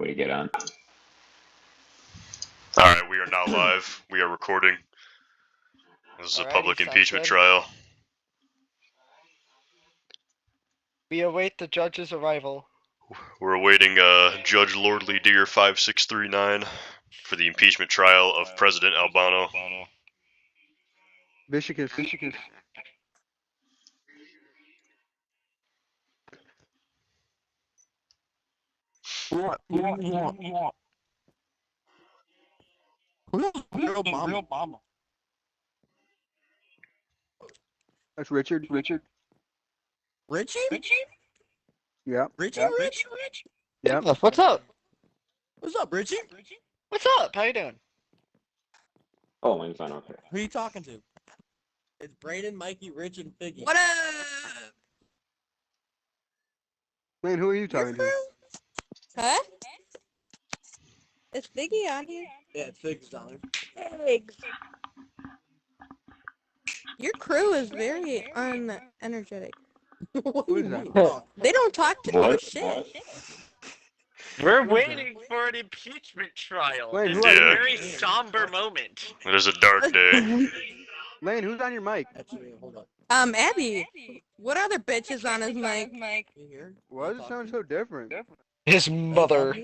Way to get on. Alright, we are now live. We are recording. This is a public impeachment trial. We await the judge's arrival. We're awaiting Judge Lordly Deer 5639 for the impeachment trial of President Albano. Vishacus. What? Who's real Obama? That's Richard. Richie? Yep. Richie? Yep. What's up? What's up, Richie? What's up? How you doing? Oh, mine's fine. Okay. Who are you talking to? It's Brayden, Mikey, Rich, and Figgy. What up? Man, who are you talking to? Huh? Is Figgy on here? Yeah, it's Fig's down there. Figs. Your crew is very unenergetic. What Who do is you that? mean? Oh, They don't talk to What? oh shit. We're waiting for an impeachment trial. Wait, It's who a are you? very somber moment. It is a dark day. Lane, who's on your mic? actually, hold on. Abby, what other bitch is on his mic? You here? Why does it sound so different? His mother.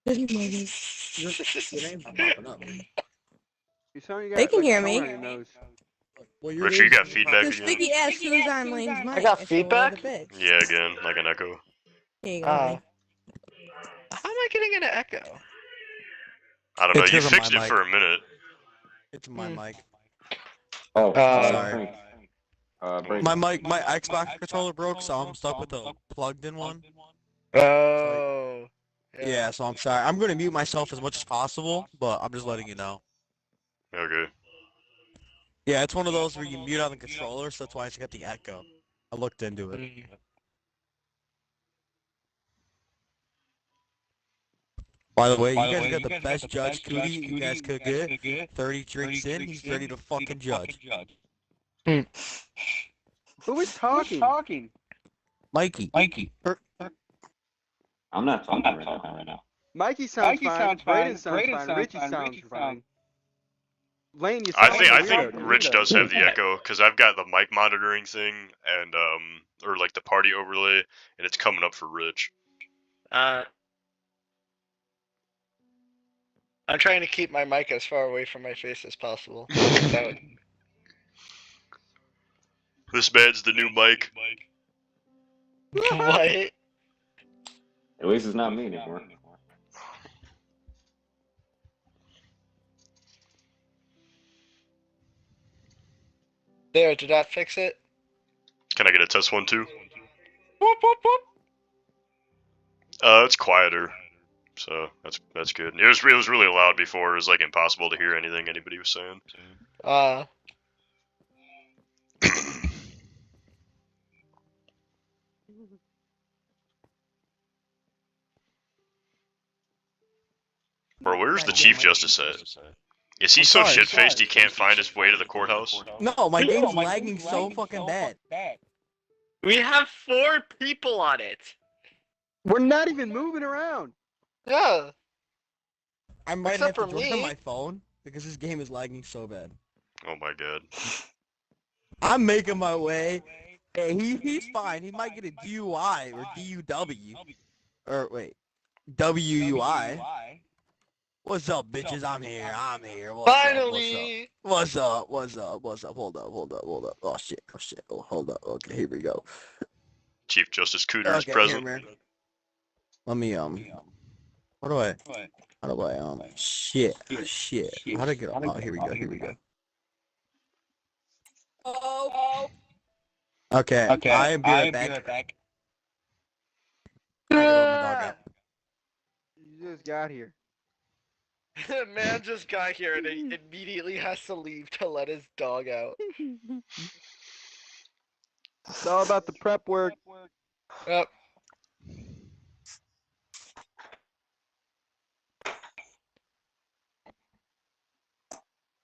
Your name's not popping up. You sound you got, They can like, hear a me. color on your nose. Well, Richie, you got feedback Because again? Figgy asked who's on Lane's mic. got so feedback? what a bitch. Yeah, again, like an echo. Here you go. How am I getting an echo? I don't know, It's you 'cause of my fixed it mic. for a minute. It's my mic. Oh, sorry. Brayden. My Xbox controller broke, so I'm stuck with a plugged-in one. Oh. Yeah, so I'm sorry. I'm gonna mute myself as much as possible, but I'm just letting you know. Okay. Yeah, it's one of those where you mute on the controller, so that's why it's got the echo. I looked into it. By the way, you guys got the best judge, Cootie, you guys could get. 30 drinks in, he's ready to fucking judge. Who is talking? Mikey. I'm not talking right now. Mikey sounds fine. Brayden sounds fine. Richie sounds fine. Lane, you I sound think weird, dude. Rich does have the echo, because I've got the mic monitoring thing, and, or like the party overlay, and it's coming up for Rich. I'm trying to keep my mic as far away from my face as possible. without- This man's the new mic. What? At least it's not me anymore. There, did that fix it? Can I get a test one too? Whoop, whoop, whoop. It's quieter, so that's good. It was really loud before. It was like impossible to hear anything anybody was saying. Bro, where's the Chief Justice at? Is he so shit-faced he can't find his way to the courthouse? No, my game's lagging so fucking bad. We have 4 people on it. We're not even moving around. Yeah. I might Except have to for join on me. my phone because this game is lagging so bad. Oh my god. I'm making my way. Hey, he's fine. He might get a DUI or DUW. Or wait, WUI. What's up, bitches? I'm here. What's Finally. What's up? Hold up. Oh shit. Oh, hold up. Okay, here we go. Chief Justice Cooter is Okay, present. here, man. Let me How do I shit. How do I get oh, here we go. Oh. Okay. I'll be right back. I gotta let my dog out. You just got here. The man just got here and he immediately has to leave to let his dog out. It's all about the prep work. Yep.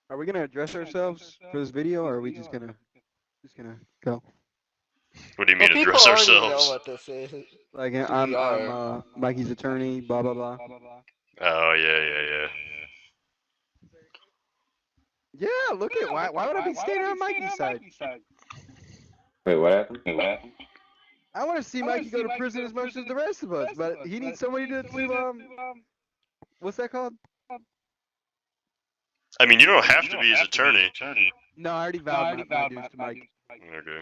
Are we gonna address ourselves for this video, or are we just gonna go? What do you Well, mean people address already know ourselves? what this is. Like, We I'm are. Mikey's attorney, blah, blah, blah. Oh yeah. Yeah, look at, why would I be standing on Mikey's side? Wait, what happened? I want to see Mikey go to prison as much as the rest of us, but he needs somebody to what's that called? I mean, you don't have to be his attorney. No, I already vowed my dues to Mike. Okay.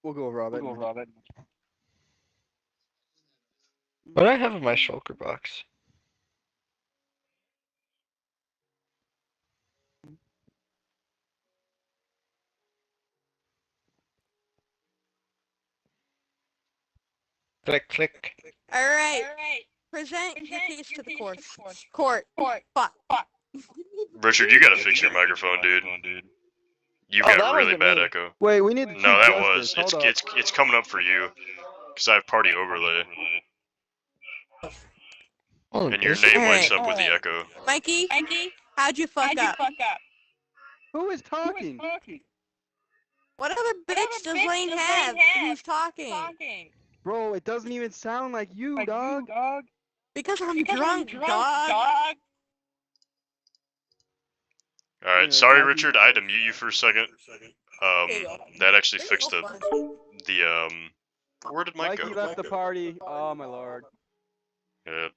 We'll go over all that. What do I have in my shulker box? Click, click. All right. Present your case to the court. Fuck. Richard, you gotta fix your microphone, dude. You Oh, got that really wasn't bad me. echo. Wait, we need the Chief No, that Justice. was. Hold up. It's coming up for you, cause I have party overlay, Oh, and your this- name Alright. lights up with the echo. Mikey, how'd you fuck up? Who is talking? What other bitch does Lane have who's talking? Bro, it doesn't even sound like you, dog. Because I'm drunk, dog. All right, Anyways, sorry, Mikey. Richard. I had to mute you for a second. That actually fixed So it. fun. The Where did Mike Mikey go? left the party. Oh my lord. Yeah.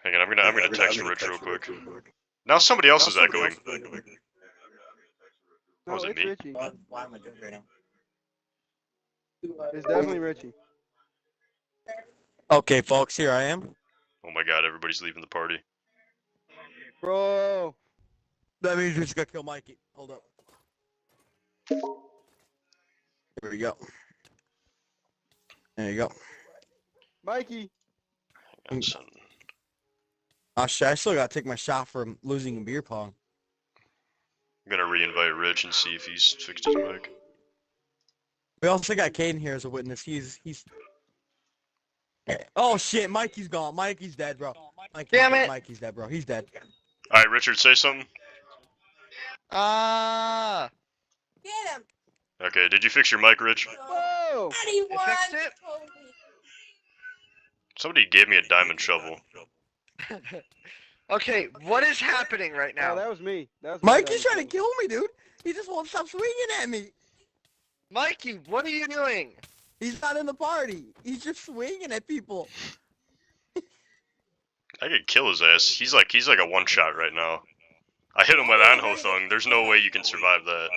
Hang on, I'm gonna text Rich real quick. Now somebody else is echoing. No, Was it it's me? Richie. Why am I doing right now? It's definitely Richie. Okay, folks, here I am. Oh my god, everybody's leaving the party. Bro. That means we just gotta kill Mikey. Hold up. There we go. There you go. Mikey. Hang on, son. Oh shit, I still gotta take my shot from losing in beer pong. I'm gonna re-invite Rich and see if he's fixed his mic. We also got Caden here as a witness. He's. Oh shit, Mikey's gone. Mikey's dead, bro. Damn it. Mikey's dead, bro. He's dead. All right, Richard, say something. Ah! Get him. Okay, did you fix your mic, Rich? Whoa. It fixed it? Somebody gave me a diamond shovel. Okay, what is happening right Oh, now? that was me. Mikey's trying to kill me, dude. He just won't stop swinging at me. Mikey, what are you doing? He's not in the party. He's just swinging at people. I could kill his ass. He's like a one shot right now. I hit him with Anho Thung. There's no way you can survive that.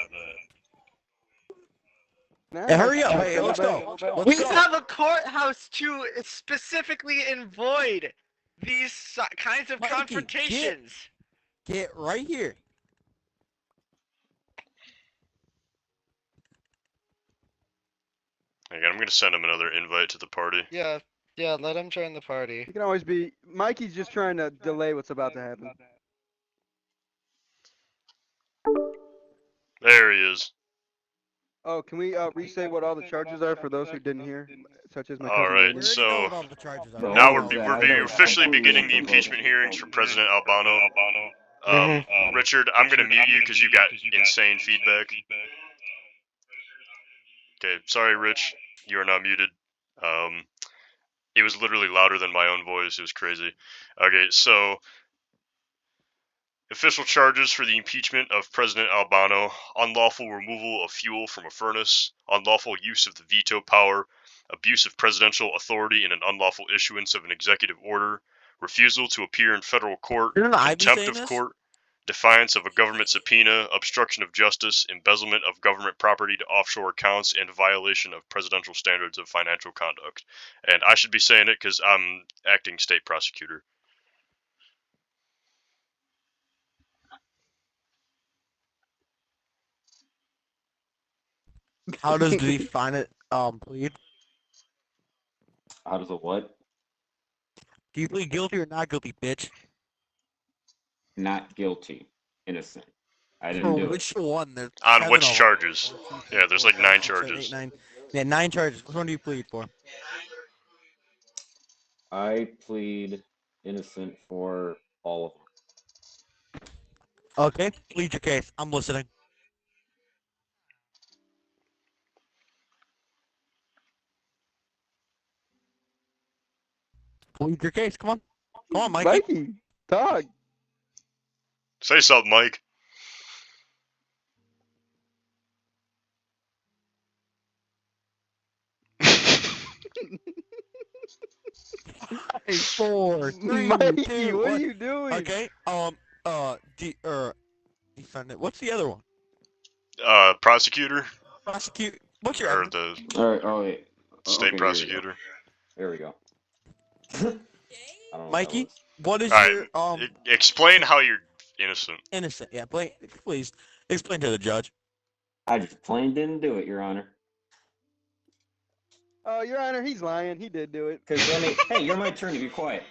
Hey, hurry up. Hey, let's go. We Let's go. have a courthouse to specifically avoid these kinds of Mikey, confrontations. Get right here. Hang on, I'm gonna send him another invite to the party. Yeah, let him join the party. He can always be. Mikey's just trying to delay what's about to happen. There he is. Oh, can we restate what all the charges are for those who didn't hear, such as my All cousin? right, Raymond? We already so know what all the charges are. Bro, now hold we're on, we're officially beginning the impeachment hearings for President Albano. Richard, I'm gonna mute you because you got insane feedback. Okay, sorry, Rich. You are now muted. It was literally louder than my own voice. It was crazy. Okay, so official charges for the impeachment of President Albano: unlawful removal of fuel from a furnace, unlawful use of the veto power, abuse of presidential authority in an unlawful issuance of an executive order, refusal to appear in federal court, Didn't I be contempt saying of this? court, defiance of a government subpoena, obstruction of justice, embezzlement of government property to offshore accounts, and violation of presidential standards of financial conduct. And I should be saying it because I'm acting state prosecutor. How does the define plead? How does a what? Do you plead guilty or not guilty, bitch? Not guilty. Innocent. I For didn't do it. which one? There's On 7 which of 'em. charges? 1, 2, 3, Yeah, there's 4, like 5, 9 6, 7, 8, charges. 9. Yeah, 9 charges. Which one do you plead for? I plead innocent for all of them. Okay, plead your case. I'm listening. Plead your case. Come on. Come on, Mikey. Mikey, talk. Say something, Mike. Hey, 4, 3, Mikey, 2, what are 1. you doing? Okay. Defendant. What's the other one? Prosecutor Prosecute. What's your or evidence? the All right. Oh wait. state Okay, prosecutor. Here we go. I don't know what that Mikey, was. what is Alright, your explain how you're innocent. innocent? Yeah, please explain to the judge. I just plain didn't do it, Your Honor. Oh, Your Honor, he's lying. He did do it. Because I mean, hey, you're my attorney. Be quiet.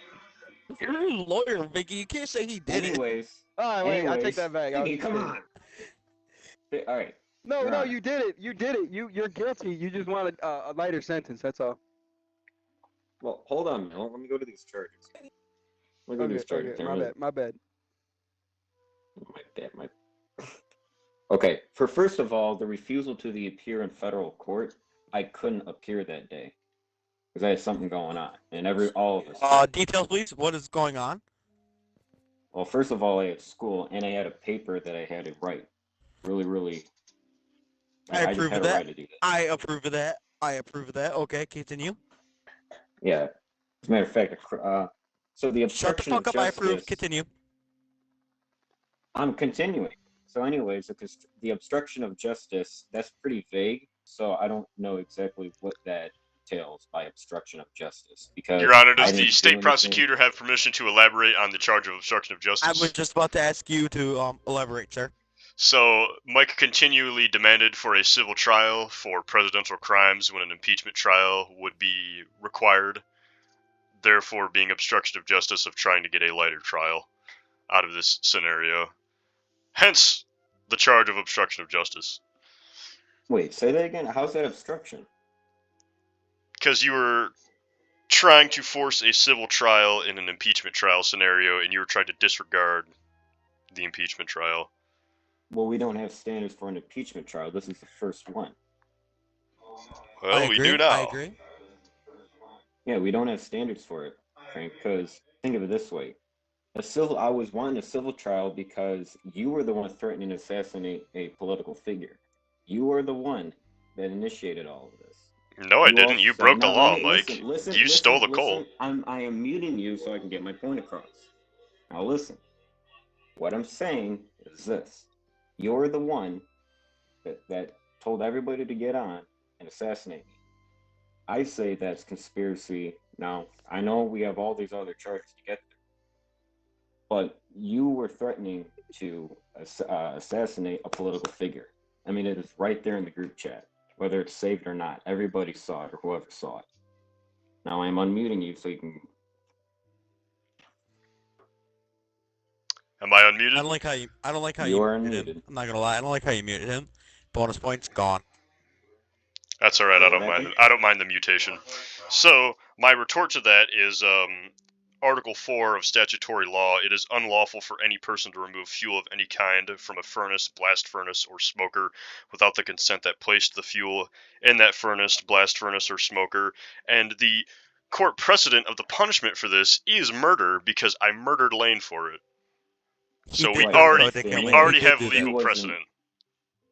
You're a lawyer, Mickey. You can't say he did it. Anyways. Oh, wait, I take anyways, that back. I was Iggy, just come kidding. on. All right. No, Your no, Honor. you did it. You did it. You're guilty. You just want a lighter sentence. That's all. Well, hold on, Mel. Let me go to these charges. Let me go to these charges. Okay, my bad. My bad. My Okay, for first of all, the refusal to appear in federal court, I couldn't appear that day because I had something going on, and all of us. Details, please. What is going on? Well, first of all, I had school, and I had a paper that I had to write. Really. I just approve had of a that. right to do that. I approve of that. I approve of that. Okay, continue. Yeah. As a matter of fact, so the Shut the obstruction fuck of up. I approve. justice. Continue. I'm continuing. So anyways, the obstruction of justice, that's pretty vague. So I don't know exactly what that entails by obstruction of justice. Because Your Honor, I does didn't the do state anything. prosecutor have permission to elaborate on the charge of obstruction of I justice? was just about to ask you to elaborate, sir. So, Mike continually demanded for a civil trial for presidential crimes when an impeachment trial would be required, therefore being obstruction of justice of trying to get a lighter trial out of this scenario. Hence, the charge of obstruction of justice. Wait, say that again. How's that obstruction? Because you were trying to force a civil trial in an impeachment trial scenario, and you were trying to disregard the impeachment trial. Well, we don't have standards for an impeachment trial. This is the first one. Well, we do now. I agree. Yeah, we don't have standards for it, Frank, because think of it this way. I was wanting a civil trial because you were the one threatening to assassinate a political figure. You were the one that initiated all of this. No, I didn't. You broke the law, Mike. Listen, You stole the coal. I am muting you so I can get my point across. Now listen. What I'm saying is this. You're the one that told everybody to get on and assassinate me. I say that's conspiracy. Now, I know we have all these other charges to get there, but you were threatening to assassinate a political figure. I mean, it is right there in the group chat, whether it's saved or not. Everybody saw it, or whoever saw it. Now, I'm unmuting you so you can... Am I unmuted? I don't like how You you are muted unmuted. him. I'm not gonna lie. I don't like how you muted him. Bonus points gone. That's all right. I What don't mind. happened? I don't mind the mutation. So my retort to that is Article 4 of statutory law. It is unlawful for any person to remove fuel of any kind from a furnace, blast furnace, or smoker without the consent that placed the fuel in that furnace, blast furnace, or smoker. And the court precedent of the punishment for this is murder because I murdered Lane for it. He So did we do already that, we Lane. already He did have do that. legal He wasn't- precedent.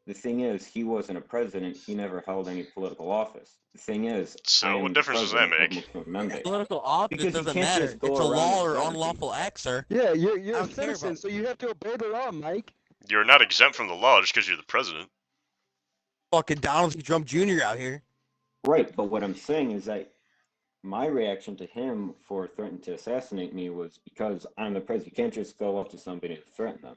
The thing is, he wasn't a president. He never held any political office. The thing is, So I am what the difference does that president of make? Muslim Monday. Political office Because you doesn't can't matter. just It's go a around law and or threaten unlawful act, sir. Yeah, I you're a don't care citizen, about- so you have to obey the law, Mike. You're not exempt from the law just because you're the president. Fucking Donald Trump Jr. out here. Right, but what I'm saying is that my reaction to him for threatening to assassinate me was because I'm the president. You can't just go up to somebody and threaten them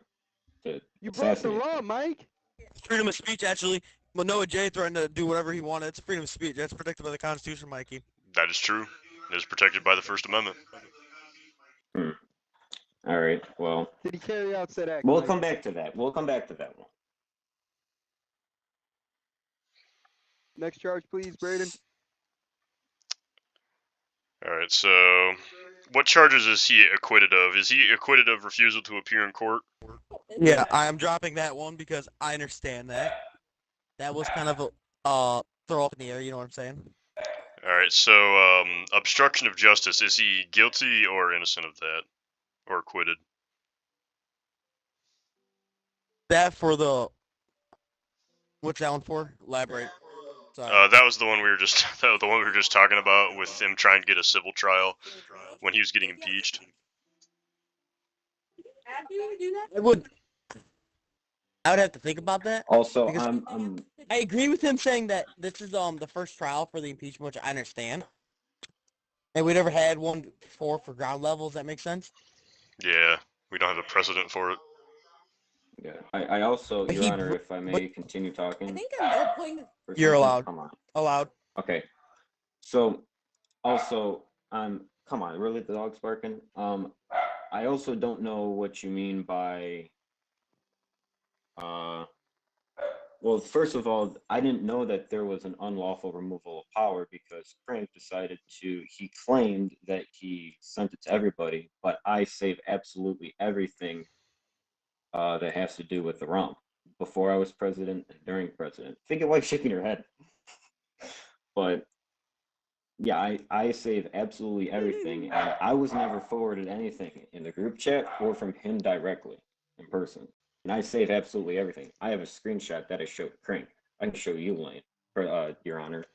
to You broke the assassinate law, them. Mike. It's freedom of speech, actually. Manoa J threatened to do whatever he wanted. It's freedom of speech. That's protected by the Constitution, Mikey. That is true. It is protected by the First Amendment. All right. Well, Did he carry out said act? we'll Mike? come back to that. We'll come back to that one. Next charge, please, Braden. All right. So, what charges is he acquitted of? Is he acquitted of refusal to appear in court? Yeah, I am dropping that one because I understand that. That was kind of a throw up in the air. You know what I'm saying? All right. So, obstruction of justice. Is he guilty or innocent of that, or acquitted? That for the. What's that one for? Elaborate. Sorry. That was the one we were just the one we were just talking about with him trying to get a civil trial when he was getting impeached. I would have to think about that. Also, Because I'm I agree with him saying that this is the first trial for the impeachment, which I understand. And we never had one before for ground levels. That makes sense. Yeah, we don't have a precedent for it. yeah. I also, But Your he Honor, br- if I may but- continue talking. I think I'm playing. or You're something. allowed. Come on. Allowed. Okay. So, also, come on, really, the dog's barking? I also don't know what you mean by, well, first of all, I didn't know that there was an unlawful removal of power because Frank decided he claimed that he sent it to everybody, but I save absolutely everything that has to do with the realm before I was president and during president. I think your wife's shaking her head. But yeah, I save absolutely everything, and I was never forwarded anything in the group chat or from him directly in person. And I save absolutely everything. I have a screenshot that I showed Crank. I can show you, Lane, Your Honor.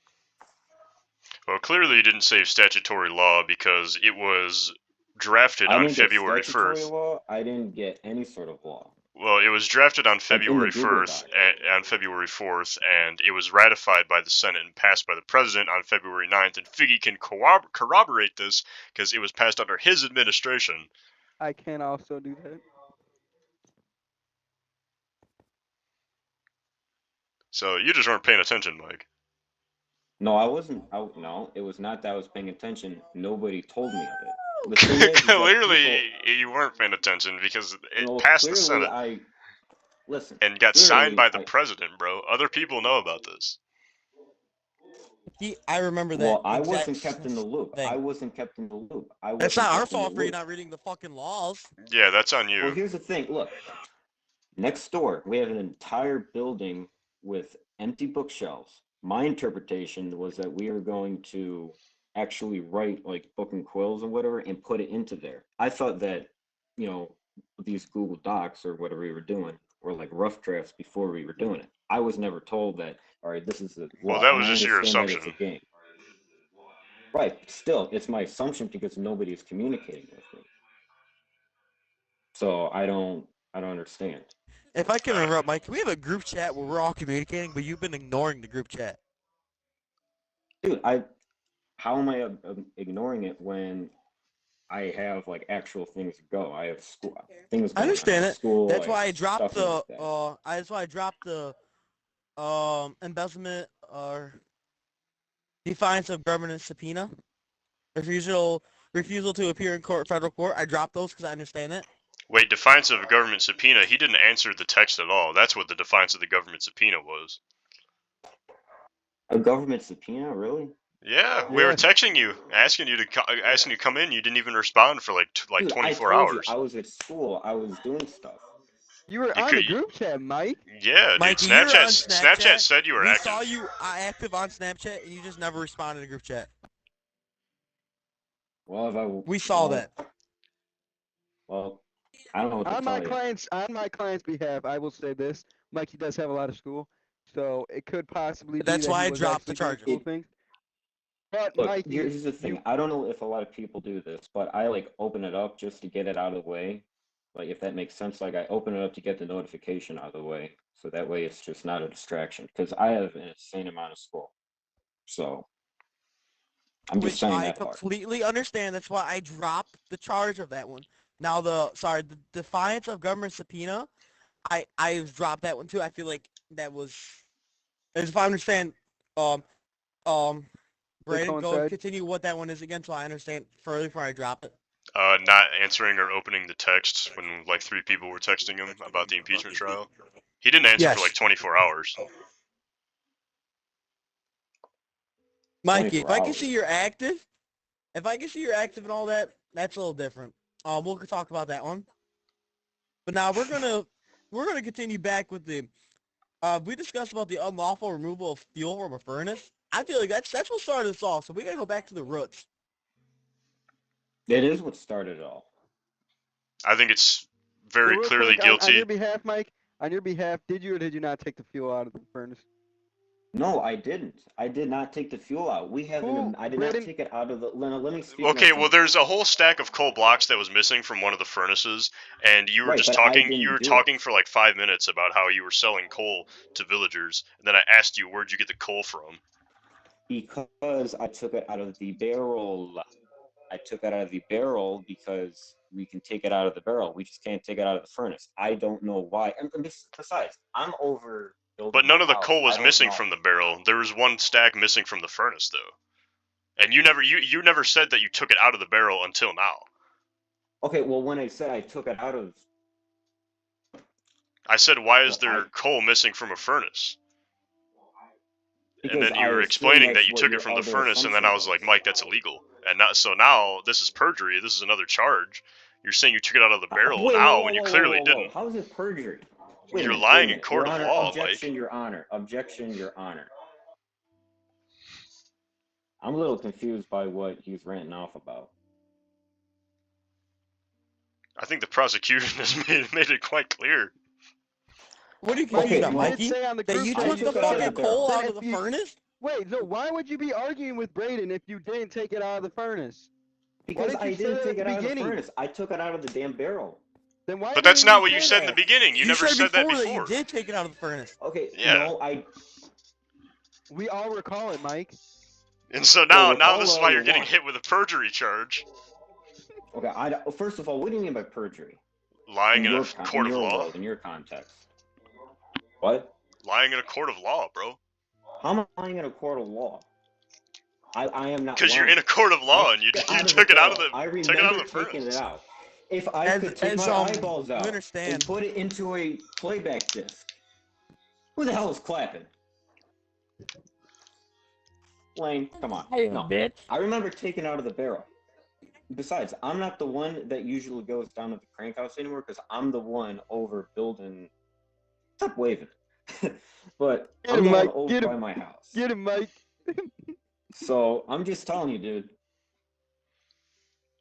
Well, clearly you didn't save statutory law because it was drafted I on didn't get February statutory 1st. law. I didn't get any sort of law. Well, it was drafted on Like in the February Google 1st, Doc. on February 4th, and it was ratified by the Senate and passed by the President on February 9th. And Figgy can corroborate this because it was passed under his administration. I can also do that. So you just weren't paying attention, Mike. No, I wasn't. No, it was not that I was paying attention. Nobody told me of it. The thing is that Clearly, people, you weren't paying attention because it no, passed the clearly Senate listen. and got signed by the I, President, bro. Other people know about this. I remember that. well, I exact wasn't kept in the loop. thing. I wasn't kept in the loop. That's not our kept in the fault for you loop. not reading the fucking laws. Yeah, that's on Well, you. here's the thing. Look, next door, we have an entire building with empty bookshelves. My interpretation was that we were going to actually write like book and quills and whatever and put it into there. I thought that, these Google Docs or whatever we were doing were like rough drafts before we were doing it. I was never told that, all right, this is the law. Well, that And was I just your understand that assumption. It's a game. Right. Still, it's my assumption because nobody is communicating with me. So I don't understand. If I can interrupt, Mike, can we have a group chat where we're all communicating, but you've been ignoring the group chat? Dude, how am I ignoring it when I have like actual things to go? I have school things. I understand it. School, That's I why I have dropped stuff the like that. that's why I dropped the embezzlement or defiance of government subpoena, refusal to appear in federal court. I dropped those because I understand it. Wait, defiance of a government subpoena? He didn't answer the text at all. That's what the defiance of the government subpoena was. A government subpoena, really? Yeah, we were texting you, asking you to come in. You didn't even respond for like Dude, 24 I told hours. You, I was at school. I was doing stuff. You were on the group chat, Mike. Yeah, Mike, dude. you were on Snapchat said you were we active. saw you active on Snapchat, and you just never responded to group chat. Well, we saw that. Well, I don't know what to on tell my you. client's behalf, I will say this: Mikey does have a lot of school, so it could possibly. That's be why that I dropped the charges. But Look, Mikey, here's the thing. I don't know if a lot of people do this, but I like open it up just to get it out of the way. Like if that makes sense, like I open it up to get the notification out of the way, so that way it's just not a distraction. Because I have an insane amount of school, so I'm just saying that part. I completely understand. That's why I dropped the charge of that one. Now the defiance of government subpoena, I dropped that one too. I feel like that was, as if I understand, Brandon, go continue what that one is again, so I understand further before I drop it. Not answering or opening the text when like 3 people were texting him about the impeachment trial. He didn't answer for like 24 hours. Mikey, if 24 I can hours. see you're active, and all that, that's a little different. We'll talk about that one. But now we're gonna continue back with the. We discussed about the unlawful removal of fuel from a furnace. I feel like that's what started us off. So we gotta go back to the roots. It is what started it all. I think it's So very real clearly quick, on guilty. your behalf, Mike, on your behalf, did you or did you not take the fuel out of the furnace? No, I didn't. I did not take the fuel out. We have Who- I did Braden- not take it out of the. Let me speak. Okay, my well, point. there's a whole stack of coal blocks that was missing from one of the furnaces, and you were Right, just but I talking. didn't You were do talking it. for like 5 minutes about how you were selling coal to villagers, and then I asked you where'd you get the coal from. Because I took it out of the barrel. I took it out of the barrel because we can take it out of the barrel. We just can't take it out of the furnace. I don't know why. And besides, I'm over. But none of the coal was I don't missing know. from the barrel. There was one stack missing from the furnace, though. And you never said that you took it out of the barrel until now. Okay, well, when I said I took it out of, I said, why is Well, there coal missing from a furnace? And because then you I were assume explaining that that's you what took your it from the other furnace, and then I was assumption like, Mike, that's illegal. And now this is perjury. This is another charge. You're saying you took it out of the barrel Wait, now whoa, when you whoa, clearly whoa, whoa, whoa. didn't. How is it perjury? Wait a You're minute, lying wait a in minute. court Your of Honor, law, objection, Mike. Your Honor. Objection, Your Honor. I'm a little confused by what he's ranting off about. I think the prosecution has made it quite clear. What are you Okay, confused about, well, Mikey? say on the That group you chat took you the took it out of fucking the barrel. coal Then out of if the you- furnace? Wait, no, why would you be arguing with Braden if you didn't take it out of the furnace? Because didn't you I say didn't that take at it the out of the beginning? furnace. I took it out of the damn barrel. Then why But that's didn't not what you say said in the that? beginning. You never said that before. you did take it out of the furnace. Okay, Yeah. no, We all recall it, Mike. And so Well, now recall this is all why you you're getting want. hit with a perjury charge. Okay, first of all, what do you mean by perjury? Lying in a In court of your law? world, in your context. What? Lying in a court of law, bro. How am I lying in a court of law? I am not. Because you're lying. in a court of law I and you took it took it out of barrel. the I took it out remember of the taking it furnace. out. If I As- could take as, my um, eyeballs you out understand. and put it into a playback disc, who the hell is clapping? Lane, come on. No. bitch. I remember taking it out of the barrel. Besides, I'm not the one that usually goes down to the crank house anymore because I'm the one over building. Stop waving. But Get I'm him, the one Mike. over Get him. by my house. Get him, Mike. So I'm just telling you, dude.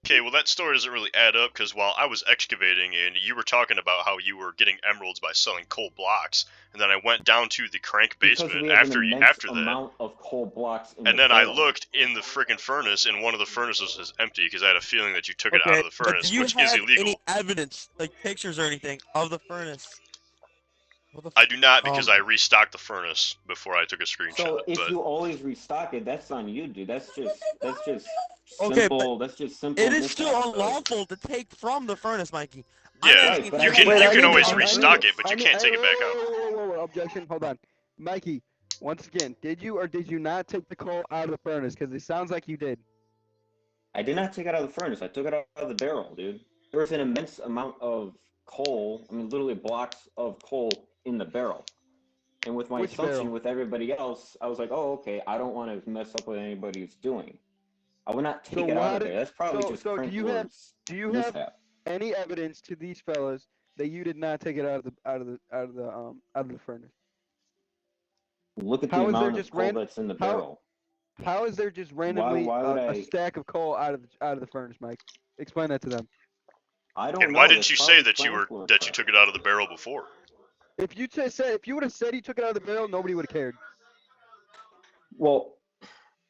Okay, well that story doesn't really add up because while I was excavating and you were talking about how you were getting emeralds by selling coal blocks, and then I went down to the crank Because basement we have an immense after that, amount of coal blocks in and the then I barrel. looked in the freaking furnace, and one of the furnaces was empty because I had a feeling that you took it out Okay, of the but furnace, do you which have is illegal. any evidence, like pictures or anything, of the furnace? What the I do not because Um, I restocked the furnace before I took a screenshot. So if but you always restock it, that's on you, dude. That's just Okay, simple. That's just simple. It is still mishap. unlawful to take from the furnace, Mikey. I'm yeah, asking but you I can need- you I can need- always I need- restock it, but I you need- can't take it back out. Whoa, objection. Hold on. Mikey, once again, did you or did you not take the coal out of the furnace? Because it sounds like you did. I did not take it out of the furnace. I took it out of the barrel, dude. There was an immense amount of coal. I mean, literally blocks of coal in the barrel. And with my Which assumption barrel? with everybody else, I was like, oh, okay, I don't want to mess up what anybody's doing. I would not take So it why out of did- there. That's probably so- just so do Crank you have- Lord's Do you have mishap. any evidence to these fellas that you did not take it out of the furnace? Look at the How is there amount of just coal that's in the how- barrel. How is there just randomly why would a I- stack of coal out of the furnace, Mike? Explain that to them. I don't And know. why didn't That's you say probably that you Crank Lord took crap. it out of the barrel before? If you would have said you took it out of the barrel, nobody would have cared. Well,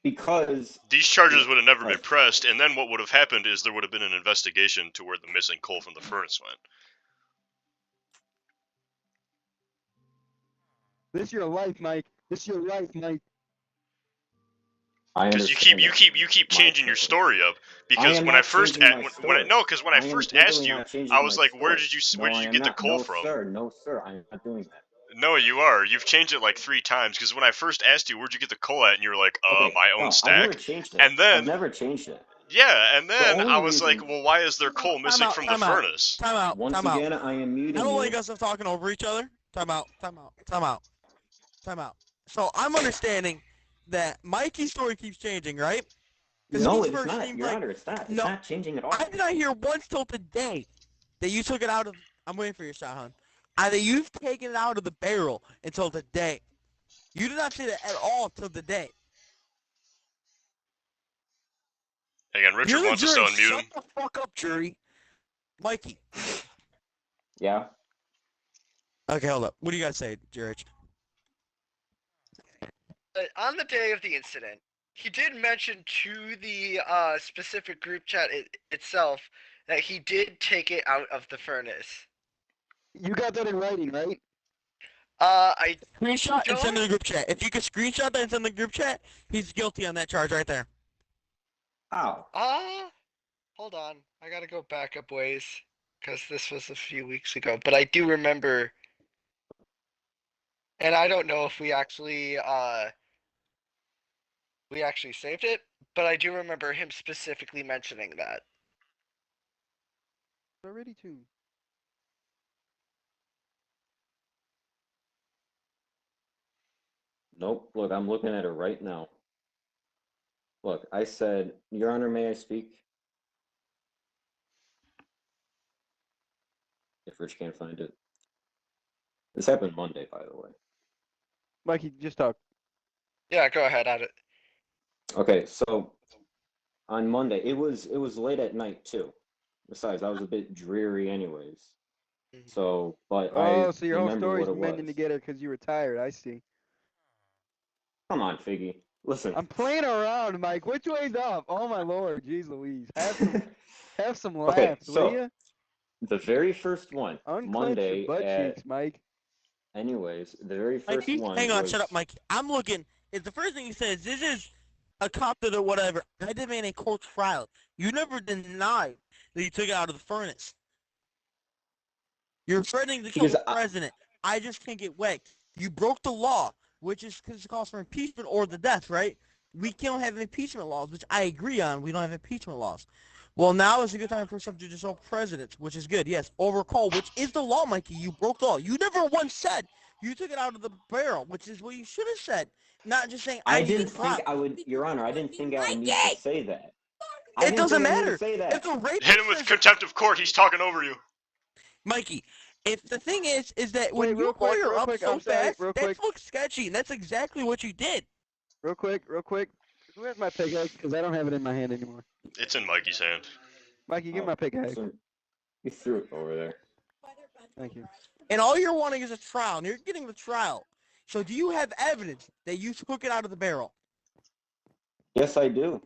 because These charges would have never been Right. pressed, and then what would have happened is there would have been an investigation to where the missing coal from the furnace went. This is your life, Mike. This is your life, Mike. Because you keep My changing your opinion. story up. Because am when I not first changing my when I am first literally asked you, not changing I was my like, where story. did you No, where did I you am get the not. coal No, from? Sir, no, sir, I'm not doing that. No, you are. You've changed it like 3 times. Because when I first asked you, where'd you get the coal at, and you were like, Okay, my own no, I've stack. never changed it. And then- I've never changed it. Yeah, and then only I was reason- like, well, why is there coal missing from the furnace? Time out. Once Time out. again, I am muting I don't you. like us talking over each other. Time out. Time out. Time out. Time out. So I'm understanding that Mikey's story keeps changing, right? 'Cause No, he it's first not. seemed Your like- Honor, it's not. It's No. not changing at all. I did not hear once till today that you took it out of. I'm waiting for your shot, hon. That you've taken it out of the barrel until today. You did not say that at all till today. Hang on, Richard You're the wants us to jury. unmute Shut him. the fuck up, jury. Mikey. Yeah. Okay, hold up. What do you guys say, Rich? On the day of the incident, he did mention to the specific group chat itself that he did take it out of the furnace. You got that in writing, right? I Screenshot and Don't- send to the group chat. If you could screenshot that and send to the group chat, he's guilty on that charge right there. How? hold on. I gotta go back up ways because this was a few weeks ago, but I do remember, and I don't know if we actually saved it, but I do remember him specifically mentioning that. Already too. Nope. Look, I'm looking at it right now. Look, I said, Your Honor, may I speak? If Rich can't find it. This happened Monday, by the way. Mikey, just talk. Yeah, go ahead, add it. Okay, so on Monday, it was late at night too. Besides, I was a bit dreary anyways. Mhm. So, but Oh, I so your whole remember story's what it mending was. together because you were tired. I see. Come on, Figgy. Listen. I'm playing around, Mike. Which way's up? Oh my lord, jeez Louise. Have some laughs, Okay, will so you? the very first one, Unclench Monday your butt at, cheeks, Mike. anyways, the very first Mikey, one hang on, was, shut up, Mikey. I'm looking. It's the first thing he says. This is a cop to the whatever. I demand a court trial. You never denied that you took it out of the furnace. You're threatening to kill Because the president. I just can't get wet. You broke the law, which is because it calls for impeachment or the death, right? We don't have impeachment laws, which I agree on. We don't have impeachment laws. Well, now is a good time for subjudicial presidents, which is good. Yes, overcall, which is the law, Mikey. You broke the law. You never once said you took it out of the barrel, which is what you should have said. Not just saying I need didn't a trial. think I would, Your Honor, I didn't think I would need Mikey! to say that. It doesn't I matter. to say that. If the rapist Hit him with says- contempt of court. He's talking over you. Mikey, if the thing is that when Wait, you real quick, lawyer real up quick, so I'm sorry, fast, real that quick. looks sketchy, and that's exactly what you did. Real quick. Who has my pickaxe? Because I don't have it in my hand anymore. It's in Mikey's hand. Mikey, give Oh, me my pickaxe. so you threw it over there. Thank you. And all you're wanting is a trial, and you're getting the trial. So do you have evidence that you took it out of the barrel? Yes, I do.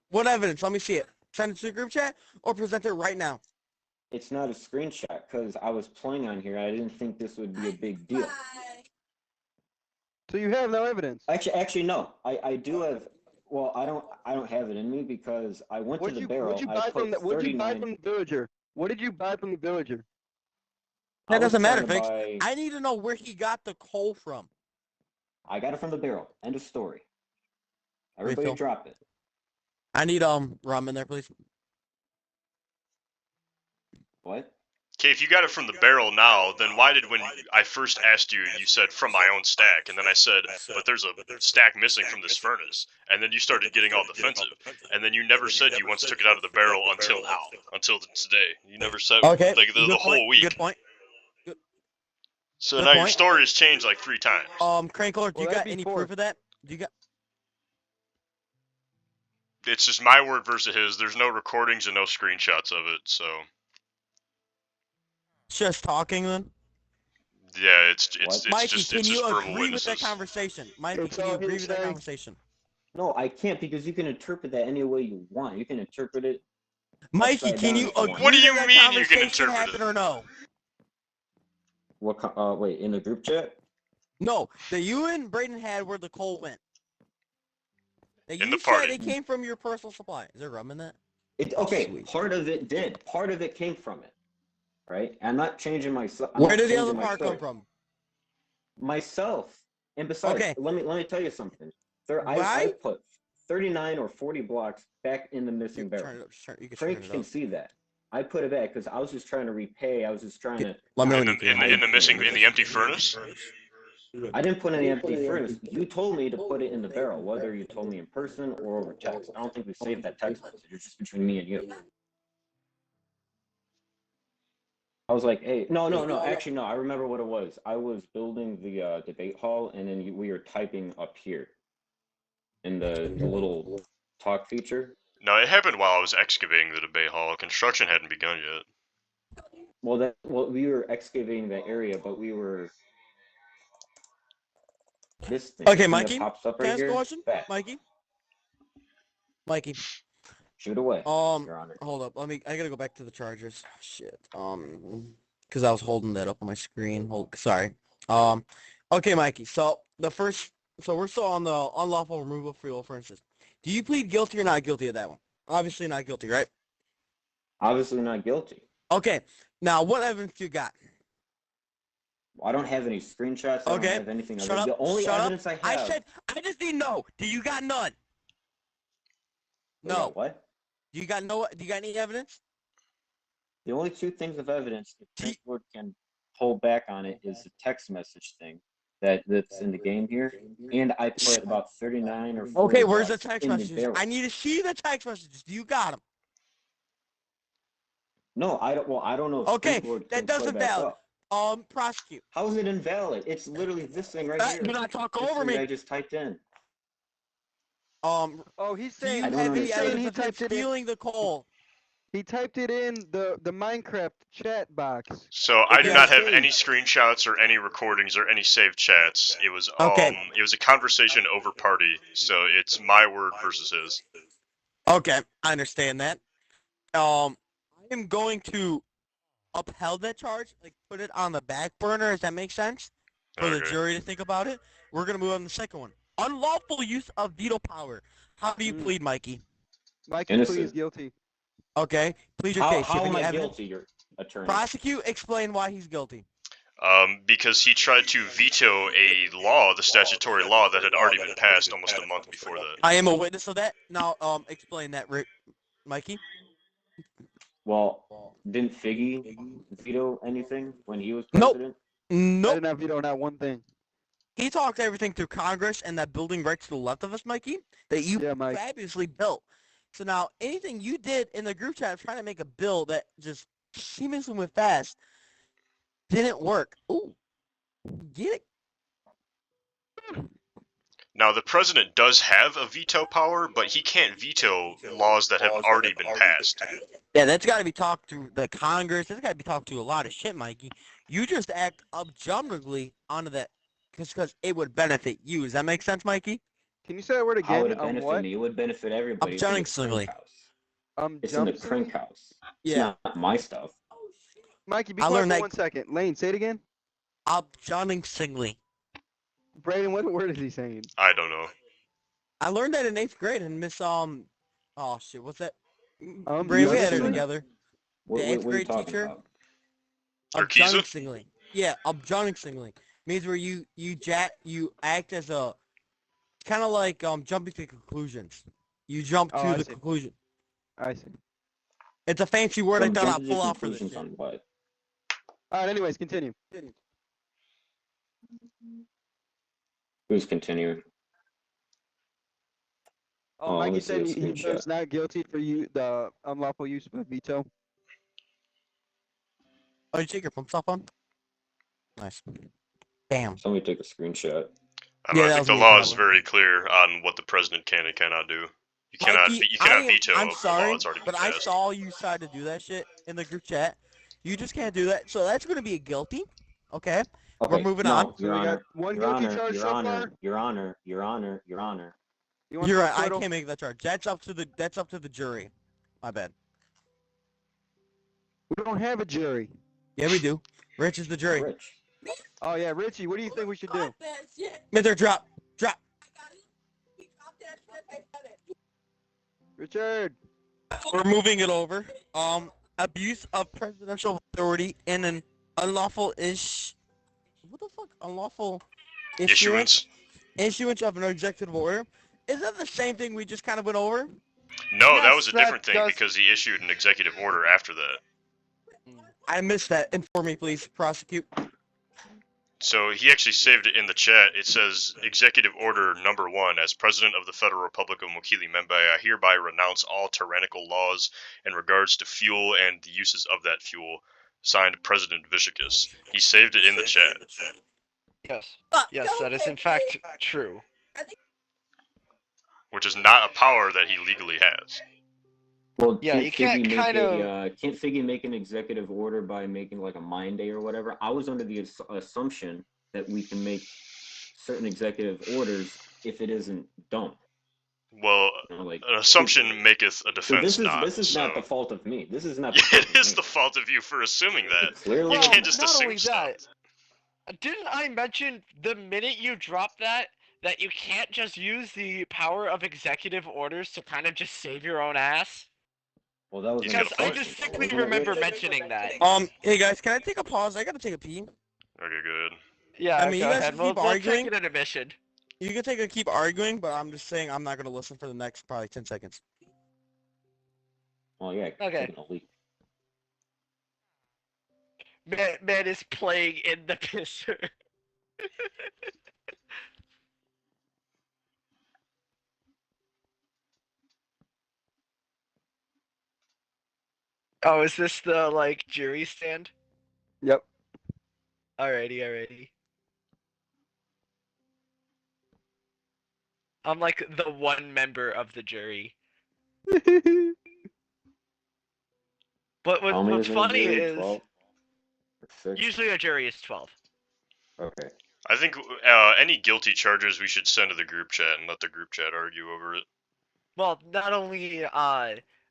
What evidence? Let me see it. Send it to the group chat or present it right now. It's not a screenshot because I was playing on here. I didn't think this would be a big deal. So you have no evidence. Actually, no. I do have. Well, I don't have it in me because I went to the barrel. What'd you I buy put from the? What'd you buy 39 from the villager? What did you buy from the villager? I That was doesn't matter, trying to Fix. buy- I need to know where he got the coal from. I got it from the barrel. End of story. Everybody Refill. drop it. I need rum in there, please. What? Okay, if you got it from the barrel now, then why did when I first asked you, you said from my own stack, and then I said, but there's a stack missing from this furnace, and then you started getting all defensive, and then you never said you once took it out of the barrel until now, until today. You never said Okay. like the good whole point, week. Good point. So good now your point. story has changed like 3 times. Crankler, do Well, you that'd got be any 4. proof of that? Do you got? It's just my word versus his. There's no recordings and no screenshots of it, so Just talking then? yeah, it's What? Mikey, just can you verbal agree with that witnesses. conversation? Mikey, It's can you all agree with that hearsay. conversation? No, I can't because you can interpret that any way you want. You can interpret it. Mikey, Upside can down you if you agree want. What do you that mean you can conversation interpret happened it? or no? Wait, in the group chat? No, that you and Braden had where the coal went. That In you the said party. it came from your personal supply. Is there rum in that? Okay, Sweet. part of it did. Part of it came from it. Right? I'm not changing my. Where did the other part come from? Myself. And besides, Okay. let me tell you something. I Why? put 39 or 40 blocks back in the You missing can barrel. turn it up. You can turn Frank it can up. see that. I put it back because I was just trying to repay. I was just trying to. Let me know In when the you in can. the, in the missing in the empty furnace. I didn't put any empty furnace. You told me to put it in the barrel, whether you told me in person or over text. I don't think we saved that text message. It's just between me and you. I was like, hey, no. Actually, no. I remember what it was. I was building the debate hall, and then we were typing up here in the little talk feature. No, it happened while I was excavating the debate hall. Construction hadn't begun yet. Well, we were excavating that area, but we were this thing. Okay, Thing Mikey. that pops up Can I right ask a here. question? Back. Mikey. Shoot away, Your Honor. Hold up. I gotta go back to the charges. Shit. Because I was holding that up on my screen. Sorry. Okay, Mikey. So we're still on the unlawful removal of fuel, for instance. Do you plead guilty or not guilty of that one? Obviously not guilty, right? Obviously not guilty. Okay. Now, what evidence you got? I don't have any screenshots. I don't have anything. Shut up. The only evidence I have. I just need to know. Do you got none? No. What? Do you got any evidence? The only two things of evidence that Transport can hold back on it is the text message thing that's in the game here, and I put about 39 or 40. Okay, where's the text in messages? the I need to see the text messages. Do you got them? No, I don't. Well, I don't know. If Okay, Transport that can put doesn't it back valid. up. Prosecute. How is it invalid? It's literally this thing right here. Do not talk This over thing me. I just typed in. Oh, he's Do you saying have the the evidence evidence he of him typed it in. stealing the coal? He typed it in the Minecraft chat box. So I do Yeah. not have any screenshots or any recordings or any saved chats. It was it was a conversation over party, so it's my word versus his. Okay, I understand that. I am going to upheld that charge, like put it on the back burner. Does that make sense? For the Okay. jury to think about it. We're gonna move on to the second one. Unlawful use of veto power. How do you plead, Mikey? Mikey Innocent. pleads guilty. Okay, plead your case. How You have am any I evidence? guilty, your attorney? Prosecute. Explain why he's guilty. Because he tried to veto a law, the statutory law that had already been passed almost a month before that. I am a witness of that. Now, explain that, Mikey. Well, didn't Figgy veto anything when he was Nope. president? I Nope. didn't have veto not one thing. He talked everything through Congress and that building right to the left of us, Mikey, that you Yeah, Mike. fabulously built. So now, anything you did in the group chat trying to make a bill that just seamlessly went fast didn't work. Ooh, get it? Now, the president does have a veto power, but he can't veto laws that have already been passed. Yeah, that's got to be talked to the Congress. That's got to be talked to a lot of shit, Mikey. You just act objectively onto that because it would benefit you. Does that make sense, Mikey? Can you say that word How would again? it benefit What? me? It would benefit everybody. It's in the Objectively. crank house. It's in the crank house. It's Yeah. not my stuff. Mikey, be I quiet learned for that- 1 second. Lane, say it again. Objectively. Brayden, what word is he saying? I don't know. I learned that in 8th grade and Miss oh shit, what's that? Justly? We had her together. What, The what, eighth what are you grade talking teacher? about? Urquiza? Objectively. Yeah, objectively means where you act as a kind of like jumping to conclusions. You jump Oh, to I the see. conclusion. I see. It's a fancy word I Some thought I'd jumping to pull out for this conclusions shit. on what? All right, anyways, continue. Who's continuing? Oh, let me Mikey see said a he screenshot. was not guilty for the unlawful use of a veto. Oh, you take your pump stop on? Nice. Bam. Somebody take a screenshot. Yeah, I that think was the me, law is probably. very clear on what the president can and cannot do. You cannot Mikey, veto I'm a law sorry, that's already been but I passed. saw you tried to do that shit in the group chat. You just can't do that. So that's going to be a guilty. Okay? Okay, We're moving no, on. So Your we got Honor. one Your guilty Honor. charge Your so Honor. far. Your Honor. Your Honor. Your Honor. You want You're for right. I acquittal? can't make that charge. That's up to the jury. My bad. We don't have a jury. Yeah, we do. Rich is the jury. Rich. Oh yeah, Richie, what do you think we should do? Mr. Drop. Richard. We're moving it over. Abuse of presidential authority in an unlawful what the fuck? Unlawful Issuance. issuance of an executive order Is that the same thing we just kind of went over? No, that Yes, was a that different thing does- because he issued an executive order after that. I missed that. Inform me, please. Prosecute. So he actually saved it in the chat. It says, Executive Order Number 1. As President of the Federal Republic of Mokili Membai, I hereby renounce all tyrannical laws in regards to fuel and the uses of that fuel. Signed, President Vishacus. He saved it in the chat. Yes. Yes, that is in fact true. Which is not a power that he legally has. Well, Yeah, you can't Figgy kind can't Figgy make an executive order by making like a mine day or whatever? I was under the assumption that we can make certain executive orders if it isn't dumb. Well, You know, like an assumption maketh a so defense not. this is not so- the fault of me. This is not. Yeah, The fault it of is me. the fault of you for assuming that. Clearly, You can't just not assume only stuff. that, didn't I mention the minute you drop that you can't just use the power of executive orders to kind of just save your own ass? Well, that was He's an Because got a I point. distinctly Wasn't it, remember Rich? mentioning that. Hey guys, can I take a pause? I gotta take a pee. Okay, good. Yeah, I mean, go you guys ahead. keep We'll take arguing. an intermission. You can keep arguing, but I'm just saying I'm not gonna listen for the next probably 10 seconds. Oh yeah. Okay. taking a leak. Man is playing in the pisser. Oh, is this the like jury stand? Yep. Alrighty. I'm like the one member of the jury. But How many what's is in a funny jury? is 12? Or 6? usually a jury is 12. Okay. I think any guilty charges we should send to the group chat and let the group chat argue over it. Well, not only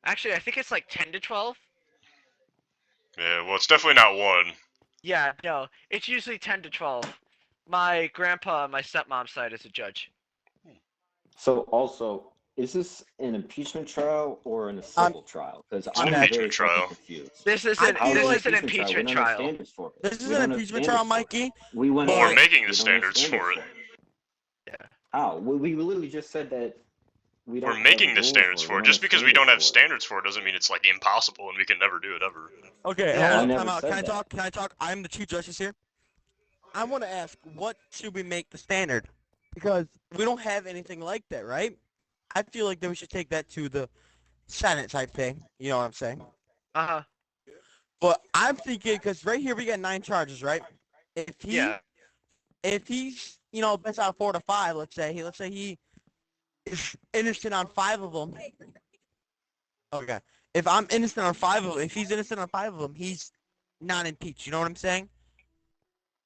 actually I think it's like 10 to 12. Yeah, well, it's definitely not 1. Yeah, no, it's usually 10 to 12. My grandpa on my stepmom's side is a judge. So also, is this an impeachment trial or a civil trial? Because an I'm impeachment very trial. fucking confused. This is I an, feel this like is an impeachment We don't have trial. standards for it. This is We an don't have impeachment standards trial, for it. Mikey. We went. Well, we're over making it. the We don't have standards for it. Yeah. How? We literally just said that we don't. We're have making the rules standards for it. We don't Just have because we don't have standards standards for it doesn't mean it's like impossible and we can never do it ever. Okay, Yeah, hold I on, never time out. said Can I that. talk? Can I talk? I'm the chief justice here. I want to ask, what should we make the standard? Because we don't have anything like that, right? I feel like that we should take that to the Senate type thing. You know what I'm saying? Uh-huh. But I'm thinking, because right here we got 9 charges, right? If he's, best out of 4 to 5, let's say he is innocent on 5 of them. Okay. If I'm innocent on 5 of them, if he's innocent on 5 of them, he's not impeached. You know what I'm saying?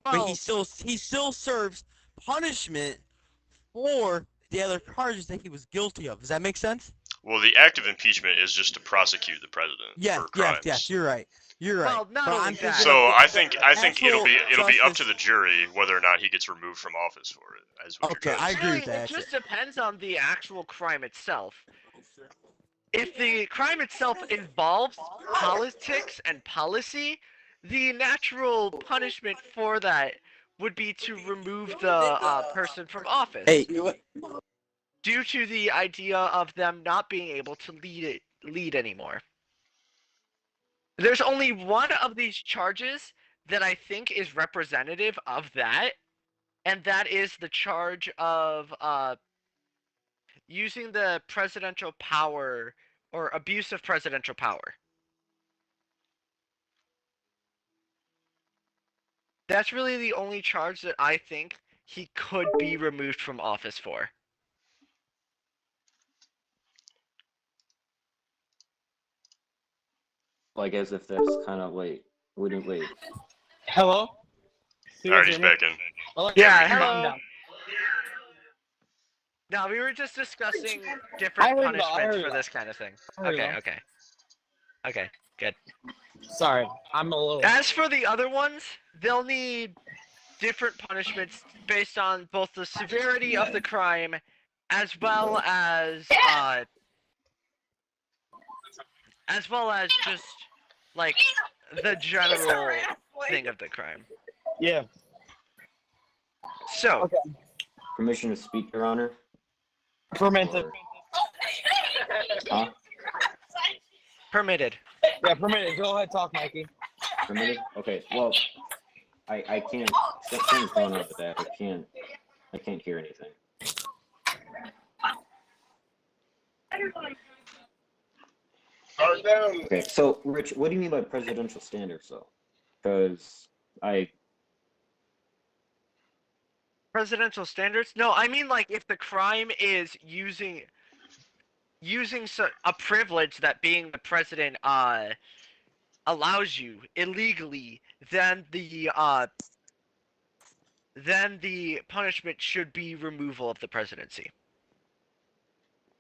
But Well, he still serves punishment for the other charges that he was guilty of. Does that make sense? Well, the act of impeachment is just to prosecute the president for crimes. Yes. You're right. Well, not But only I'm that. thinking So of I think it'll be actual up to justice- the jury whether or not he gets removed from office for it. As what Okay, you're I saying. agree Really, with that. it just depends on the actual crime itself. If the crime itself involves politics and policy, the natural punishment for that would be to remove the person from office. Hey, Due to the idea of them not being able to lead anymore. There's only one of these charges that I think is representative of that, and that is the charge of using the presidential power or abuse of presidential power. That's really the only charge that I think he could be removed from office for. Like as if that's kind of wait. Hello? Alright, he's back in. Well, Yeah, calm hello. down. No, we were just discussing I different heard that, I punishments heard for that. this kind of thing. I heard that. Okay, good. Sorry, I'm a little. As for the other ones, they'll need different punishments based on both the severity of the crime as well as just like the general thing of the crime. Yeah. So, Permission to speak, Your Honor. Fermented. Huh? Permitted. Yeah, permitted. Go ahead, talk, Mikey. Permitted? Okay. Well, I can't. Something's going on with that. I can't hear anything. Okay. So, Rich, what do you mean by presidential standards, though? Because Presidential standards? No, I mean like if the crime is using a privilege that being the president allows you illegally, then the punishment should be removal of the presidency.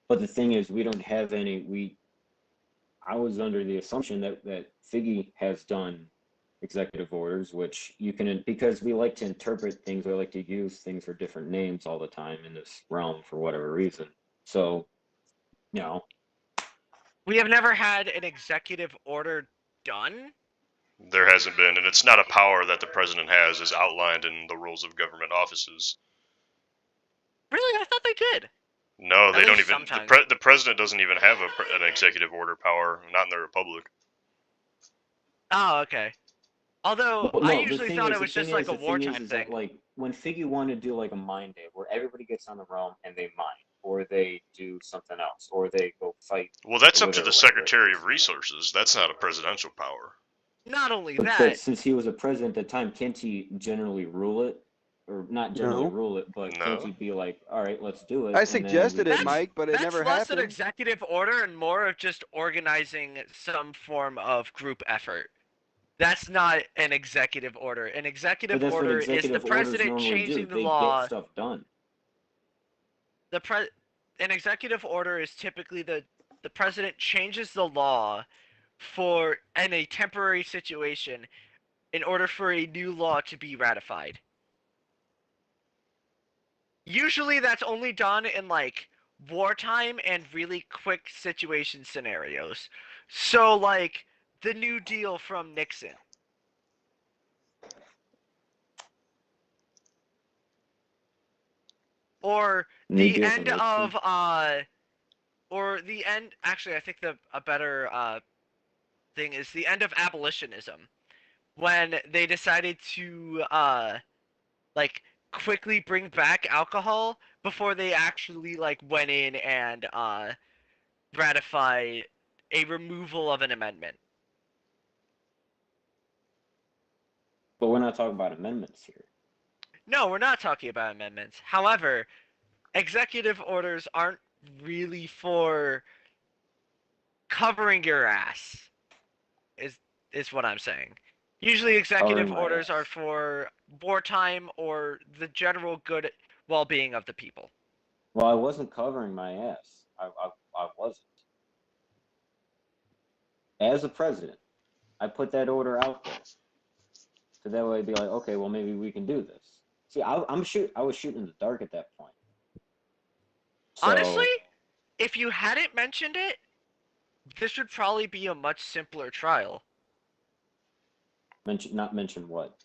But the thing is, we don't have any. I was under the assumption that Figgy has done executive orders, which you can, because we like to interpret things, we like to use things for different names all the time in this realm for whatever reason. So, you know, we have never had an executive order done. There hasn't been, and it's not a power that the president has as outlined in the rules of government offices. Really? I thought they did. No, they don't even. Sometimes. The president doesn't even have an executive order power, not in the republic. Oh, okay. Although well, no, I usually thought it was just like a wartime thing. That, like when Figgy wanted to do like a mine day where everybody gets on the realm and they mine, or they do something else, or they go fight. Well, that's up to the Secretary of Resources. That's not a presidential power. Not only But that, since he was a president at the time, can't he generally rule it? Or not generally rule it, but can't he be like, all right, let's do it? I suggested it, Mike, but it never happened. That's less an executive order and more of just organizing some form of group effort. That's not an executive order. An executive order is the president changing the law. Get stuff done. An executive order is typically the president changes the law in a temporary situation in order for a new law to be ratified. Usually that's only done in like wartime and really quick situation scenarios. So like the New Deal from Nixon. Or the end of actually I think a better thing is the end of abolitionism, when they decided to like quickly bring back alcohol before they actually like went in and ratify a removal of an amendment. But we're not talking about amendments here. No, we're not talking about amendments. However, executive orders aren't really for covering your ass, is what I'm saying. Usually executive orders are for wartime or the general good well-being of the people. Well, I wasn't covering my ass. I wasn't. As a president, I put that order out there. So that way I'd be like, okay, well, maybe we can do this. See, I was shooting in the dark at that point. So, honestly, if you hadn't mentioned it, this would probably be a much simpler trial. Not mention what?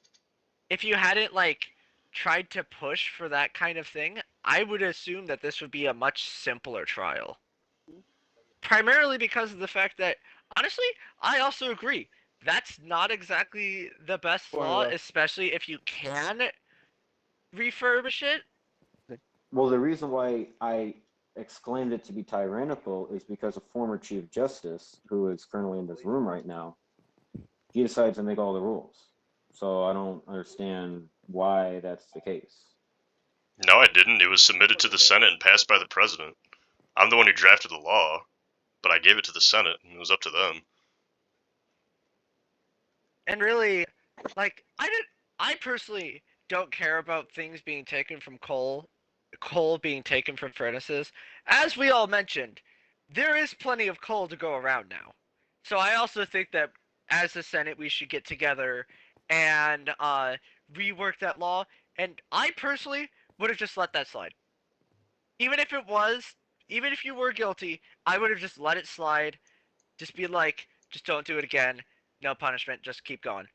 If you hadn't like tried to push for that kind of thing, I would assume that this would be a much simpler trial. Primarily because of the fact that, honestly, I also agree. That's not exactly the best law, especially if you can refurbish it. Well, the reason why I exclaimed it to be tyrannical is because a former Chief Justice, who is currently in this room right now, he decides to make all the rules. So I don't understand why that's the case. No, I didn't. It was submitted to the Senate and passed by the president. I'm the one who drafted the law, but I gave it to the Senate, and it was up to them. And really, like, I personally don't care about things being taken from coal being taken from furnaces. As we all mentioned, there is plenty of coal to go around now. So I also think that as the Senate, we should get together and rework that law. And I personally would have just let that slide. Even if you were guilty, I would have just let it slide. Just be like, just don't do it again. No punishment, just keep going.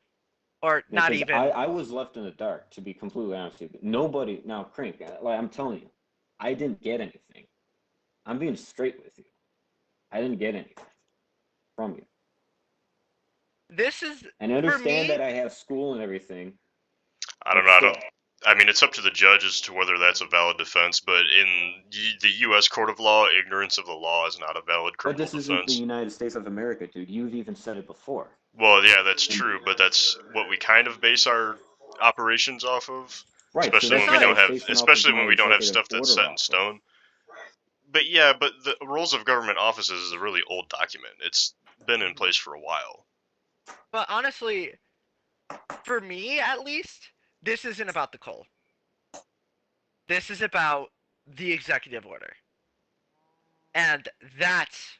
Or not even. I was left in the dark, to be completely honest with you. Nobody, now Crank, like I'm telling you, I didn't get anything. I'm being straight with you. I didn't get anything from you. This is And for understand me. that I have school and everything. I don't know. I mean, it's up to the judge as to whether that's a valid defense, but in the U.S. court of law, ignorance of the law is not a valid But criminal this isn't the defense. United States of America, dude. You've even said it before. Well, yeah, that's true, but that's what we kind of base our operations off of, Right. especially that's when we not- don't have, basing off of especially my when we don't have executive stuff that's order set in off of. stone. But yeah, but the rules of government offices is a really old document. It's been in place for a while. But honestly, for me at least, this isn't about the coal. This is about the executive order. And that's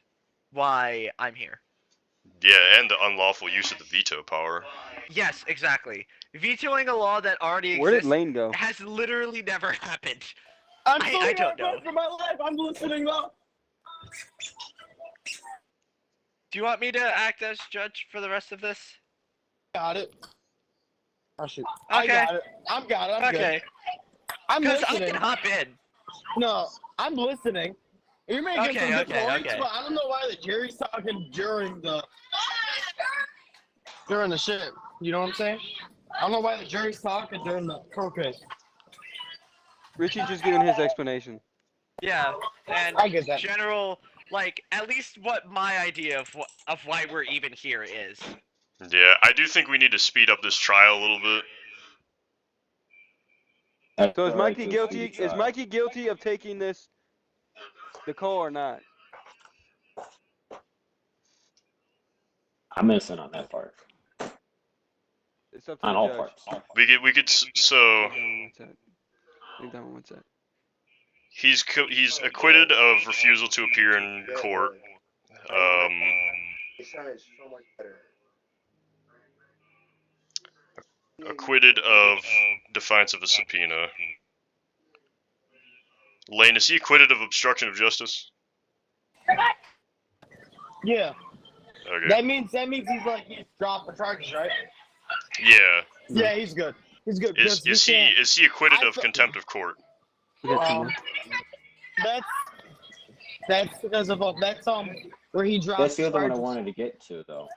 why I'm here. Yeah, and the unlawful use of the veto power. Yes, exactly. Vetoing a law that already Where did exists Lane go? has literally never happened. I'm I still here don't know. for my life. I'm listening though. Do you want me to act as judge for the rest of this? Got it. Oh shoot. I Okay. got it. I'm got it. I'm Okay. good. I'm Because I listening. can hop in. No, I'm listening. You're making Okay, some good okay, points, okay. but I don't know why the jury's talking during the shit. You know what I'm saying? I don't know why the jury's talking during the court case. Richie's just giving his explanation. Yeah, and I get that. general, like, at least what my idea of why we're even here is. Yeah, I do think we need to speed up this trial a little bit. So is Right Mikey to a guilty? speedy Is trial. Mikey guilty of taking the coal or not? I'm innocent on that part. It's up to On the all judge. parts. We could so I think that one went set. he's acquitted of refusal to appear in court. Acquitted of defiance of a subpoena. Lane, is he acquitted of obstruction of justice? Yeah. Okay. That means he's dropped the charges, right? Yeah. Yeah, he's good. He's good. Is because he can't- he acquitted I of thought- contempt of court? That's because of where he dropped. That's the other one I charges. wanted to get to, though.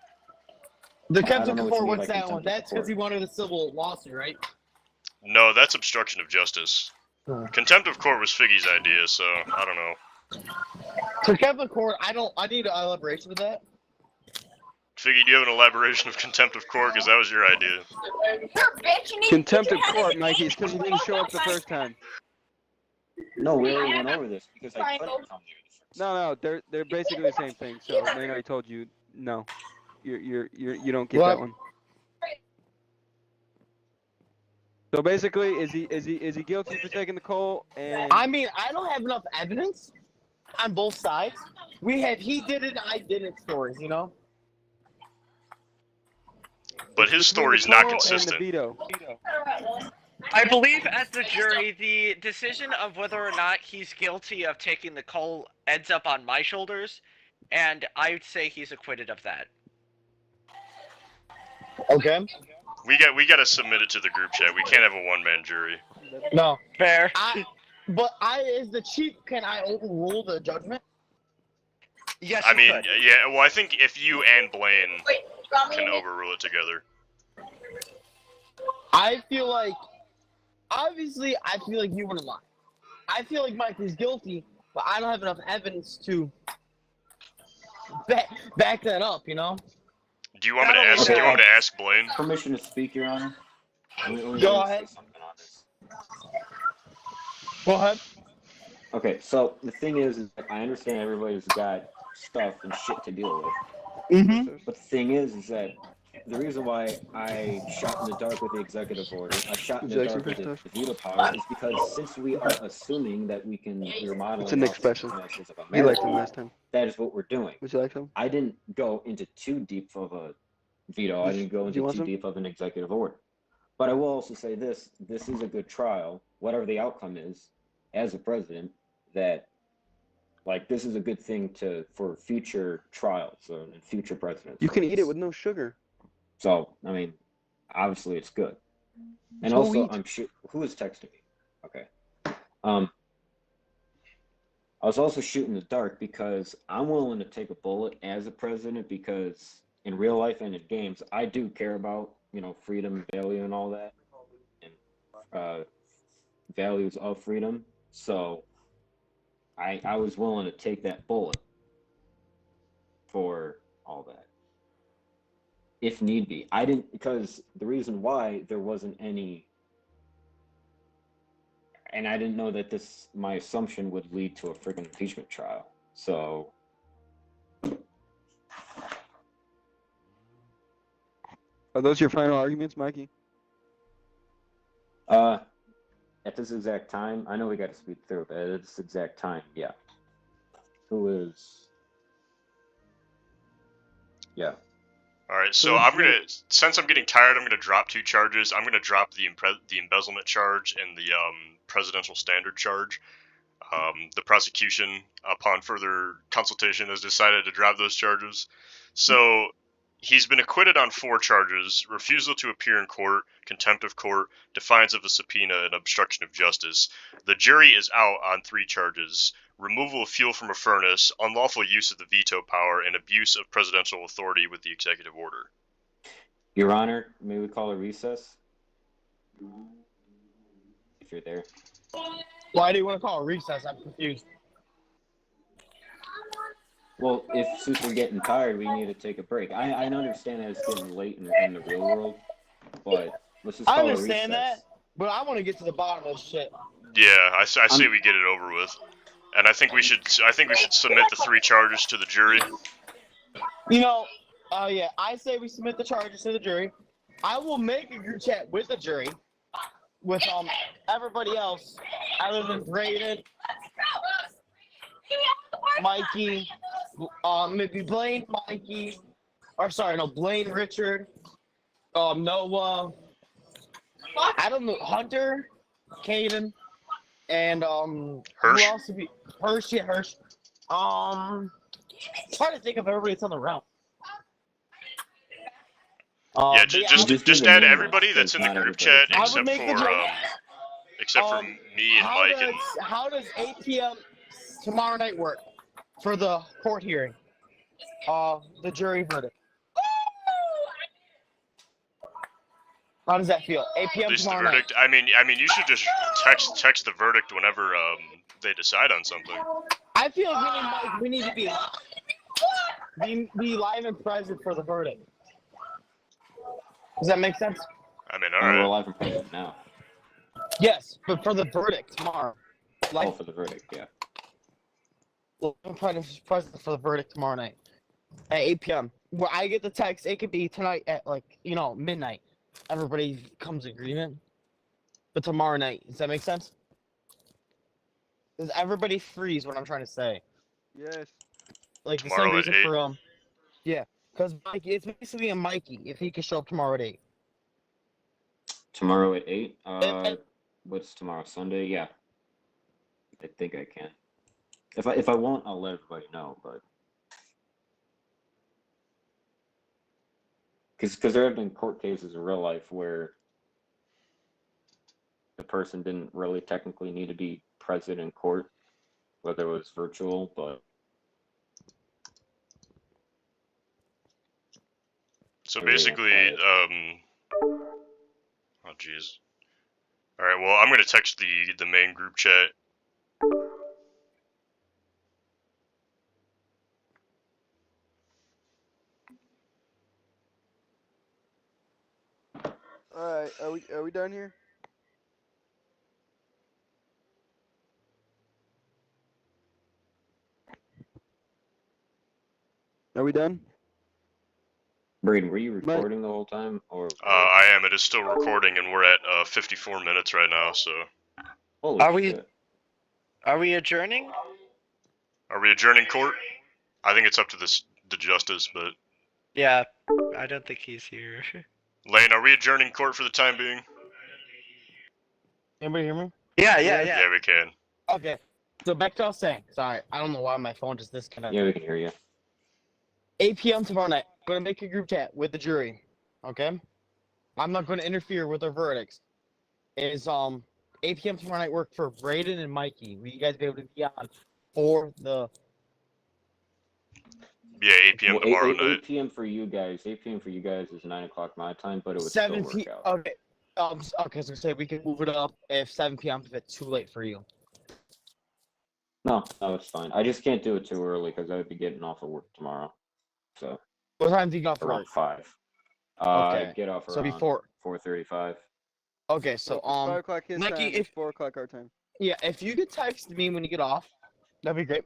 The I don't contempt know of what you court. mean What's by that one? contempt of That's because court. he wanted a civil lawsuit, right? No, that's obstruction of justice. Contempt of court was Figgy's idea, so I don't know. Contempt of court. I need an elaboration of that. Figgy, do you have an elaboration of contempt of court? Because that was your idea. Contempt of court, Mikey, is because he didn't show up the first time. No, we already went over this because I couldn't come here the first time. No, they're basically the same thing. So Lane already told you no. You don't get What? that one. So basically, is he guilty for taking the coal? And I mean, I don't have enough evidence on both sides. We have he did it, I didn't stories, you know. But his between the story's not coal and the consistent. veto. I believe as the jury, the decision of whether or not he's guilty of taking the coal ends up on my shoulders, and I would say he's acquitted of that. Okay. We got to submit it to the group chat. We can't have a one-man jury. No. Fair. But as the chief, can I overrule the judgment? Yes, I you mean, could. yeah. Well, I think if you and Blaine can overrule it together. I feel like, obviously, I feel like you wouldn't lie. I feel like Mike is guilty, but I don't have enough evidence to back that up, you know? Do you want me to ask? Do you want me to ask Blaine? Permission to speak, Your Honor? Go ahead. Go ahead. Okay, so the thing is I understand everybody's got stuff and shit to deal with. Mm-hmm. But the thing is that the reason why I shot in the dark with the executive order, I shot in the dark with the veto power, is because since we are assuming that we can remodel It's a Nick special. You liked him last time. that is what we're doing. Would you like him? I didn't go into too deep of a veto. I didn't go Do you into want too some? deep of an executive order. But I will also say this is a good trial, whatever the outcome is, as a president, that like this is a good thing for future trials and future presidents. You can eat it with no sugar. So, I mean, obviously it's good. And So also, eat. I'm sure, who is texting me? Okay. I was also shooting the dark because I'm willing to take a bullet as a president because in real life and in games, I do care about, freedom, value, and all that, and values of freedom. So I was willing to take that bullet for all that, if need be. I didn't, because the reason why there wasn't any, and I didn't know that my assumption would lead to a freaking impeachment trial. So Are those your final arguments, Mikey? at this exact time, I know we got to speed through, but at this exact time, yeah. Who is? Yeah. All right, so since I'm getting tired, I'm gonna drop 2 charges. I'm gonna drop the embezzlement charge and the presidential standard charge. The prosecution, upon further consultation, has decided to drop those charges. So he's been acquitted on 4 charges: refusal to appear in court, contempt of court, defiance of a subpoena, and obstruction of justice. The jury is out on 3 charges: removal of fuel from a furnace, unlawful use of the veto power, and abuse of presidential authority with the executive order. Your Honor, may we call a recess? If you're there. Why do you want to call a recess? I'm confused. Well, since we're getting tired, we need to take a break. I understand that it's getting late in the real world, but let's just call I a recess. understand that, but I want to get to the bottom of this shit. Yeah, I say we get it over with, and I think we should submit the 3 charges to the jury. Yeah, I say we submit the charges to the jury. I will make a group chat with the jury, with everybody else, other than Braden, Mikey, maybe Blaine, Mikey, Blaine, Richard, Noah, I don't know, Hunter, Caden, and Hirsch. Who else would be Hirsch? Yeah, Hirsch. Trying to think of everybody that's on the route. Yeah, just add everybody that's in the group chat except for me and Mike. How does 8 p.m. tomorrow night work for the court hearing? The jury verdict. How does that feel? 8 p.m. Just the tomorrow verdict. night. I mean, you should just text the verdict whenever they decide on something. I feel like we need to be live and present for the verdict. Does that make sense? I mean, We're all live and present now. Yes, but for the verdict tomorrow. Oh, for the verdict, yeah. I'm present for the verdict tomorrow night at 8 p.m. Where I get the text, it could be tonight at midnight. Everybody comes to agreement. But tomorrow night, does that make sense? Does everybody freeze what I'm trying to say? Yes. Like the Tomorrow same at reason 8? for yeah, because Mikey, it's basically a Mikey if he can show up tomorrow at 8. Tomorrow at 8? What's tomorrow? Sunday? Yeah. I think I can. If I won't, I'll let everybody know, but because there have been court cases in real life where the person didn't really technically need to be present in court, whether it was virtual, but So basically, oh jeez. All right, well, I'm gonna text the main group chat. All right, are we done here? Are we done? Braden, were you recording the whole time, or? I am. It is still recording, and we're at 54 minutes right now. So. Holy shit. Are we adjourning? Are we adjourning court? I think it's up to the justice, but. Yeah, I don't think he's here. Lane, are we adjourning court for the time being? Anybody hear me? Yeah. Yeah, we can. Okay. So back to what I was saying. Sorry, I don't know why my phone just disconnected. Yeah, we can hear you. 8 p.m. tomorrow night. I'm gonna make a group chat with the jury. Okay. I'm not gonna interfere with their verdicts. Is 8 p.m. tomorrow night work for Braden and Mikey? Will you guys be able to be on before the. Yeah, 8 p.m. Well, tomorrow 8 night. p.m. for you guys. 8 p.m. for you guys is 9 o'clock my time, but it would 7 still work p. out. Okay. Okay, so say we can move it up if 7 p.m. if it's too late for you. No, it's fine. I just can't do it too early because I would be getting off of work tomorrow. So What time do you get off around work? 5. Okay. I get off So around before. 4:35. Okay, so It's 5 o'clock his Mikey, time. It's 4 o'clock our time. yeah, if you could text me when you get off, that'd be great.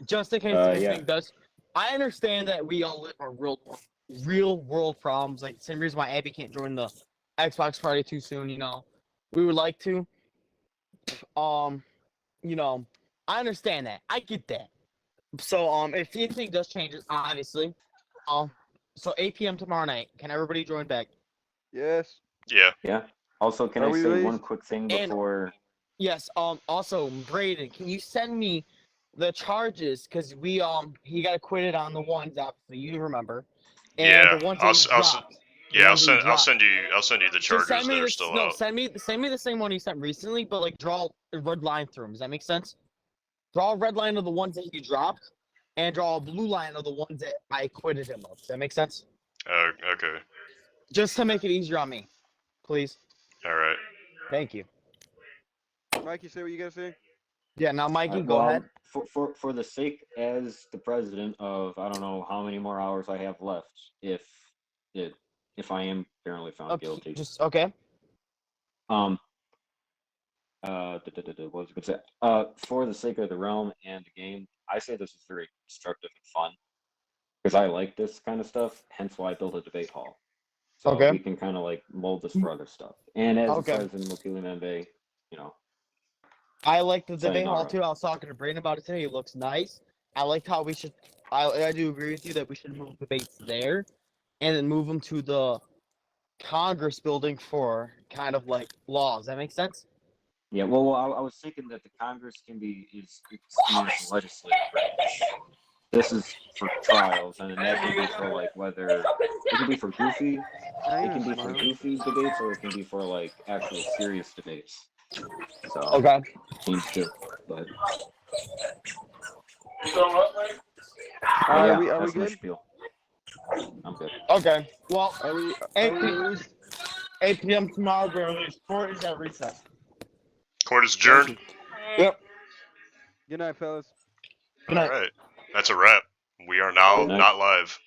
Just in case anything does. I understand that we all live our real world problems. Like the same reason why Abby can't join the Xbox party too soon. You know, we would like to. You know, I understand that. I get that. So if anything does change, obviously, so 8 p.m. tomorrow night. Can everybody join back? Yes. Yeah. Yeah. Also, can Are I we say released? one quick thing before? Yes. Also, Braden, can you send me the charges? Cause he got acquitted on the ones, obviously you remember, and Yeah, the ones that he dropped. I'll send you the charges Just send me that are this. still No, out. send me the same one you sent recently, but like draw a red line through them. Does that make sense? Draw a red line of the ones that he dropped, and draw a blue line of the ones that I acquitted him of. Does that make sense? Okay. Just to make it easier on me, please. All right. Thank you. Mike, you say what you gotta say? Yeah. Now, Mikey, Well, go ahead. For the sake as the president of I don't know how many more hours I have left, if I am apparently found guilty. Just okay. What was I gonna say? For the sake of the realm and the game, I say this is very constructive and fun because I like this kind of stuff. Hence why I built a debate hall, so Okay. we can kind of like mold this for other stuff. And as Okay. the president, Mokili Membe, you know, I like the debate hall sayonara. too. I was talking to Brayden about it today. It looks nice. I like how we should. I do agree with you that we should move debates there, and then move them to the Congress building for kind of like laws. That makes sense. Yeah, well, I was thinking that the Congress is the legislative branch. This is for trials, and then that can be for like whether it can be for goofy, it can be for goofy debates, or it can be for like actual serious debates. So Okay. seems good, but Are yeah, we that's my good? spiel. I'm good. Okay. Well, Are we 8 p.m. tomorrow. Court is at recess. Court is adjourned. Yep. Good night, fellas. Good night. All right. That's a wrap. We are now Good night. not live.